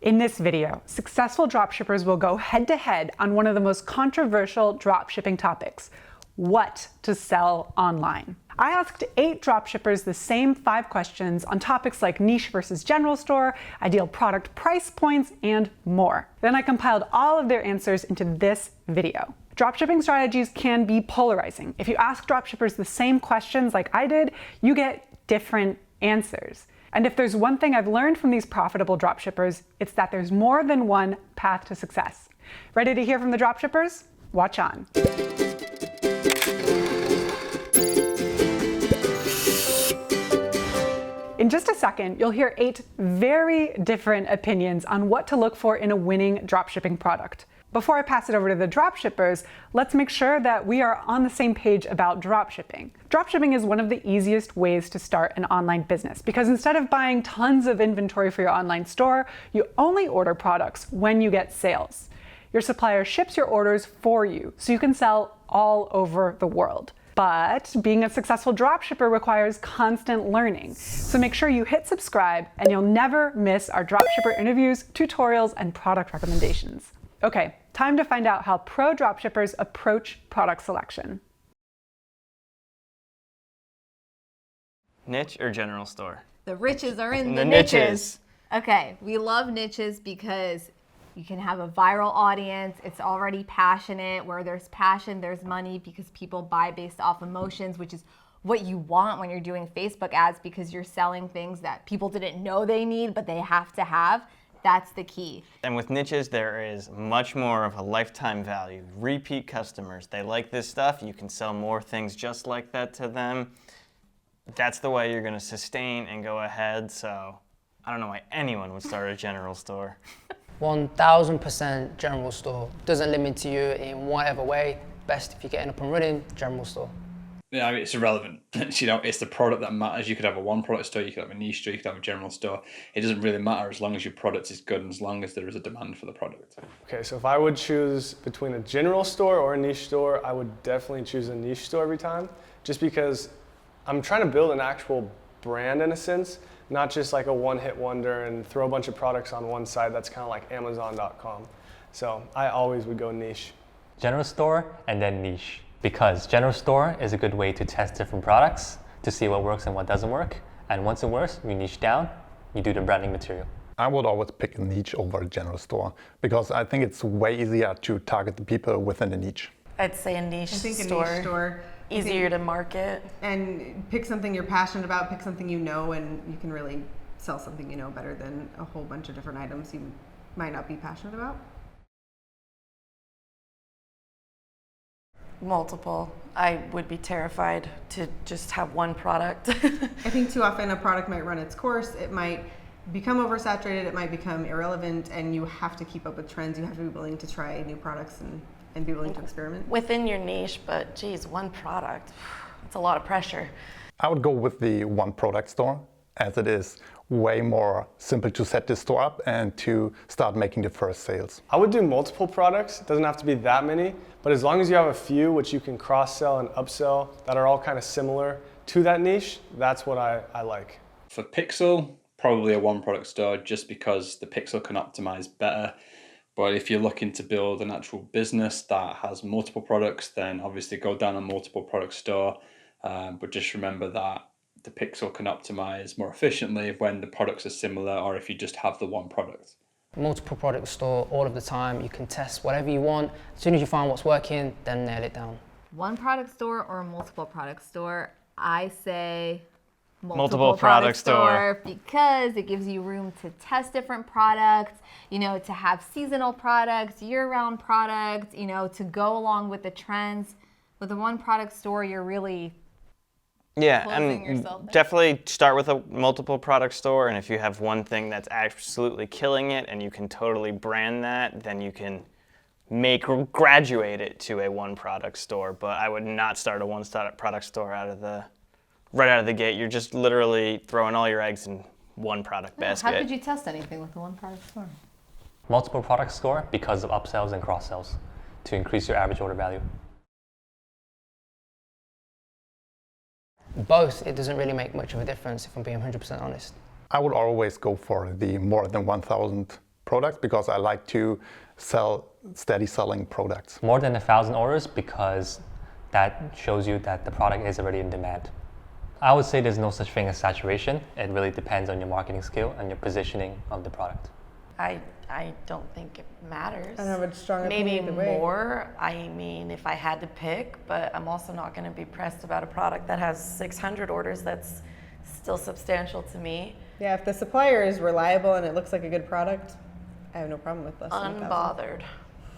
In this video, successful dropshippers will go head-to-head on one of the most controversial dropshipping topics: what to sell online. I asked 8 dropshippers the same 5 questions on topics like niche versus general store, ideal product price points, and more. Then I compiled all of their answers into this video. Dropshipping strategies can be polarizing. If you ask dropshippers the same questions like I did, you get different answers. And if there's one thing I've learned from these profitable dropshippers, it's that there's more than one path to success. Ready to hear from the dropshippers? Watch on. In just a second, you'll hear 8 very different opinions on what to look for in a winning dropshipping product. Before I pass it over to the dropshippers, let's make sure that we are on the same page about dropshipping. Dropshipping is one of the easiest ways to start an online business because instead of buying tons of inventory for your online store, you only order products when you get sales. Your supplier ships your orders for you, so you can sell all over the world. But being a successful dropshipper requires constant learning. So make sure you hit subscribe and you'll never miss our dropshipper interviews, tutorials, and product recommendations. Okay, time to find out how pro dropshippers approach product selection. Niche or general store? The riches are in the niches. Okay, we love niches because you can have a viral audience. It's already passionate. Where there's passion, there's money because people buy based off emotions, which is what you want when you're doing Facebook ads because you're selling things that people didn't know they need, but they have to have. That's the key. And with niches, there is much more of a lifetime value. Repeat customers, they like this stuff. You can sell more things just like that to them. That's the way you're gonna sustain and go ahead. So I don't know why anyone would start a general store. 1000% general store. Doesn't limit to you in whatever way. Best if you get up and running, general store. Yeah, I mean, it's irrelevant. It's the product that matters. You could have a one product store, you could have a niche store, you could have a general store. It doesn't really matter as long as your product is good and as long as there is a demand for the product. Okay, so if I would choose between a general store or a niche store, I would definitely choose a niche store every time, just because I'm trying to build an actual brand in a sense, not just like a one-hit wonder and throw a bunch of products on one side that's kind of like Amazon.com. So I always would go niche. General store and then niche. Because general store is a good way to test different products to see what works and what doesn't work. And once it works, you niche down, you do the branding material. I would always pick a niche over a general store because I think it's way easier to target the people within a niche. I'd say a niche store. Easier to market. And pick something you're passionate about, pick something you know, and you can really sell something you know better than a whole bunch of different items you might not be passionate about. Multiple. I would be terrified to just have one product. I think too often a product might run its course, it might become oversaturated, it might become irrelevant, and you have to keep up with trends. You have to be willing to try new products and be willing to experiment. Within your niche, but geez, one product, it's a lot of pressure. I would go with the one product store as it is way more simple to set this store up and to start making the first sales. I would do multiple products. It doesn't have to be that many, but as long as you have a few which you can cross-sell and upsell that are all kind of similar to that niche, that's what I like. For Pixel, probably a one product store just because the Pixel can optimize better. But if you're looking to build an actual business that has multiple products, then obviously go down a multiple product store. But just remember that the Pixel can optimize more efficiently when the products are similar or if you just have the one product. Multiple product store all of the time. You can test whatever you want. As soon as you find what's working, then nail it down. One product store or a multiple product store? I say Multiple product store. Because it gives you room to test different products, to have seasonal products, year-round products, to go along with the trends. With a one product store, you're really and definitely start with a multiple product store, and if you have one thing that's absolutely killing it and you can totally brand that, then you can graduate it to a one product store. But I would not start a one product store right out of the gate. You're just literally throwing all your eggs in one product basket. How could you test anything with the one product store? Multiple product store because of upsells and cross-sells to increase your average order value. Both, it doesn't really make much of a difference if I'm being 100% honest. I would always go for the more than 1,000 products because I like to sell steady selling products. More than 1,000 orders because that shows you that the product is already in demand. I would say there's no such thing as saturation. It really depends on your marketing skill and your positioning of the product. I don't think it matters. I don't have a strong Maybe opinion either way. more. I mean, if I had to pick, but I'm also not going to be pressed about a product that has 600 orders. That's still substantial to me. Yeah, if the supplier is reliable and it looks like a good product, I have no problem with less than 1,000. Unbothered.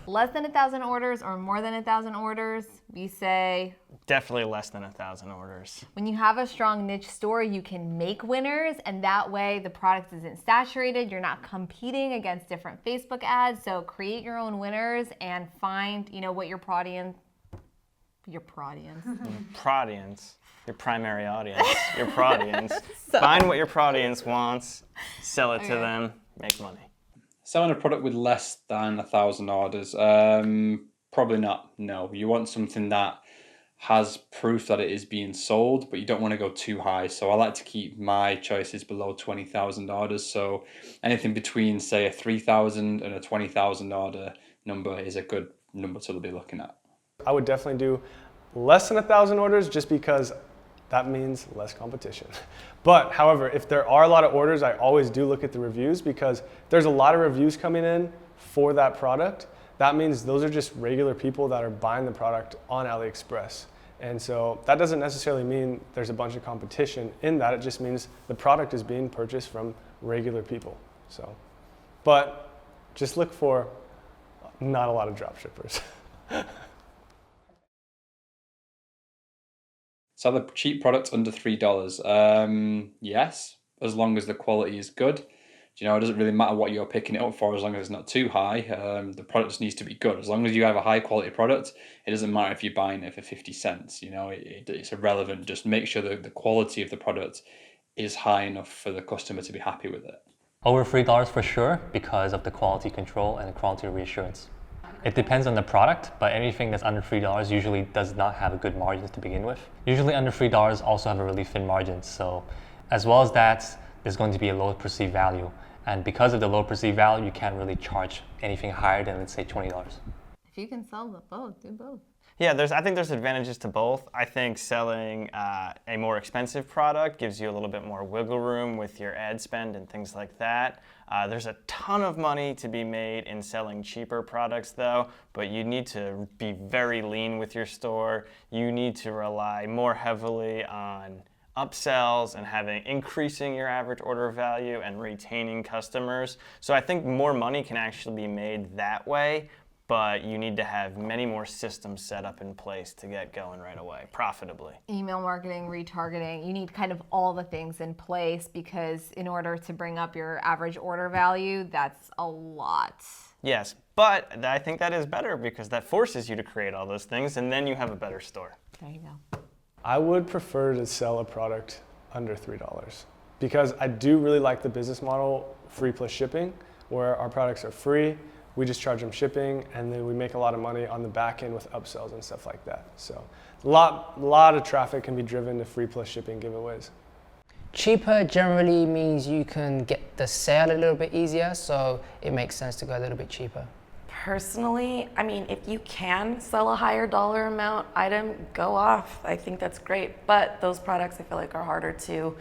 Less than 1,000 orders or more than 1,000 orders, we say Definitely less than 1,000 orders. when you have a strong niche store, you can make winners, and that way the product isn't saturated. You're not competing against different Facebook ads. So create your own winners and find, what your prodience. Your primary audience, your prodience. Find what your prodience wants, sell it to them, make money. Selling a product with less than 1,000 orders, probably not. No, you want something that has proof that it is being sold, but you don't want to go too high. So I like to keep my choices below 20,000 orders. So anything between, say, a 3,000 and a 20,000 order number is a good number to be looking at. I would definitely do less than 1,000 orders just because that means less competition. But however, if there are a lot of orders, I always do look at the reviews because there's a lot of reviews coming in for that product. That means those are just regular people that are buying the product on AliExpress. And so that doesn't necessarily mean there's a bunch of competition in that. It just means the product is being purchased from regular people. So, but just look for not a lot of dropshippers. Sell a cheap product under $3. Yes, as long as the quality is good. It doesn't really matter what you're picking it up for as long as it's not too high. The product just needs to be good. As long as you have a high quality product, it doesn't matter if you're buying it for 50 cents. It's irrelevant. Just make sure that the quality of the product is high enough for the customer to be happy with it. Over $3 for sure because of the quality control and the quality reassurance. It depends on the product, but anything that's under $3 usually does not have a good margins to begin with. Usually under $3 also have a really thin margins. So as well as that, there's going to be a low perceived value. And because of the low perceived value, you can't really charge anything higher than, let's say, $20. If you can sell both, do both. Yeah, I think there's advantages to both. I think selling a more expensive product gives you a little bit more wiggle room with your ad spend and things like that. There's a ton of money to be made in selling cheaper products though, but you need to be very lean with your store. You need to rely more heavily on upsells and increasing your average order value and retaining customers. So I think more money can actually be made that way, but you need to have many more systems set up in place to get going right away, profitably. Email marketing, retargeting, you need kind of all the things in place because in order to bring up your average order value, that's a lot. Yes, but I think that is better because that forces you to create all those things and then you have a better store. There you go. I would prefer to sell a product under $3 because I do really like the business model, free plus shipping, where our products are free. We just charge them shipping, and then we make a lot of money on the back end with upsells and stuff like that. So a lot of traffic can be driven to free plus shipping giveaways. Cheaper generally means you can get the sale a little bit easier, so it makes sense to go a little bit cheaper. Personally, I mean, if you can sell a higher dollar amount item, go off. I think that's great. But those products I feel like are harder to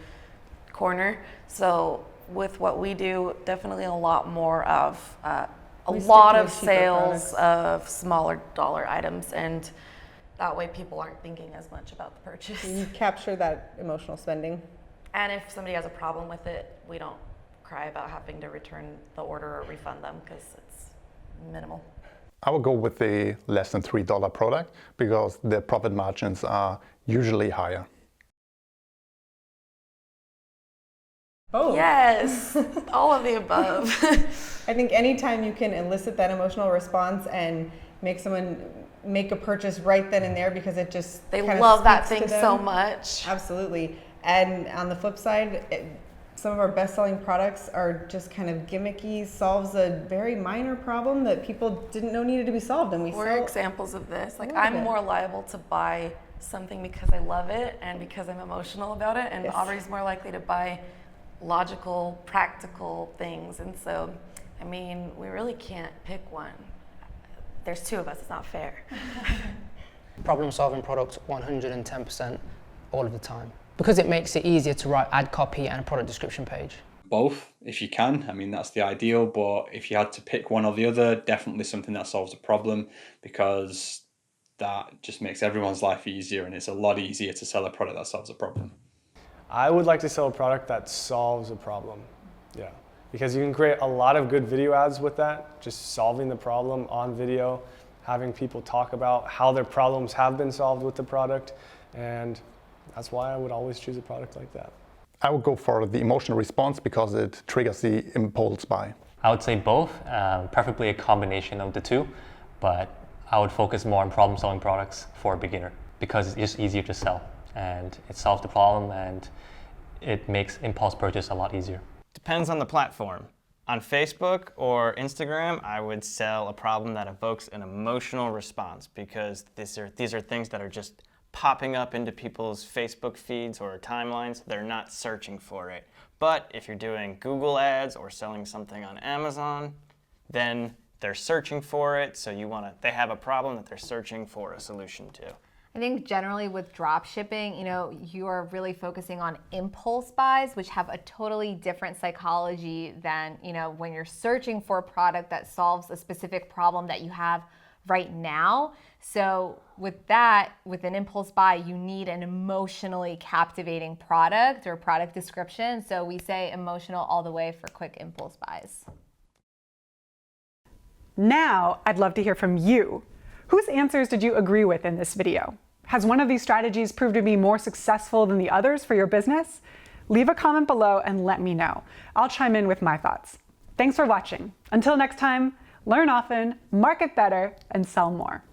corner. So with what we do, definitely a lot more of a lot of sales of smaller dollar items, and that way people aren't thinking as much about the purchase. You capture that emotional spending. And if somebody has a problem with it, we don't cry about having to return the order or refund them because it's minimal. I would go with the less than $3 product because the profit margins are usually higher. Oh. Yes, all of the above. I think anytime you can elicit that emotional response and make someone make a purchase right then and there because it just they kind of love that speaks thing to them. so much. Absolutely. And on the flip side, some of our best-selling products are just kind of gimmicky, solves a very minor problem that people didn't know needed to be solved, and we're examples of this. Like, I'm more liable to buy something because I love it and because I'm emotional about it, and Aubrey's more likely to buy logical, practical things. And so, I I mean, we really can't pick one. There's two of us, it's not fair. Problem-solving products 110% all of the time, because it makes it easier to write ad copy and a product description page. Both, if you can. I mean, that's the ideal, but if you had to pick one or the other, definitely something that solves a problem, because that just makes everyone's life easier, and it's a lot easier to sell a product that solves a problem. I would like to sell a product that solves a problem, yeah. Because you can create a lot of good video ads with that, just solving the problem on video, having people talk about how their problems have been solved with the product, and that's why I would always choose a product like that. I would go for the emotional response because it triggers the impulse buy. I would say both, preferably a combination of the two, but I would focus more on problem-solving products for a beginner because it's just easier to sell and it solves the problem and it makes impulse purchase a lot easier. Depends on the platform. On Facebook or Instagram, I would sell a problem that evokes an emotional response because these are things that are just popping up into people's Facebook feeds or timelines. They're not searching for it. But if you're doing Google ads or selling something on Amazon, then they're searching for it. So they have a problem that they're searching for a solution to. I think generally with drop shipping, you are really focusing on impulse buys, which have a totally different psychology than, when you're searching for a product that solves a specific problem that you have right now. So with an impulse buy, you need an emotionally captivating product or product description. So we say emotional all the way for quick impulse buys. Now, I'd love to hear from you. Whose answers did you agree with in this video? Has one of these strategies proved to be more successful than the others for your business? Leave a comment below and let me know. I'll chime in with my thoughts. Thanks for watching. Until next time, learn often, market better, and sell more.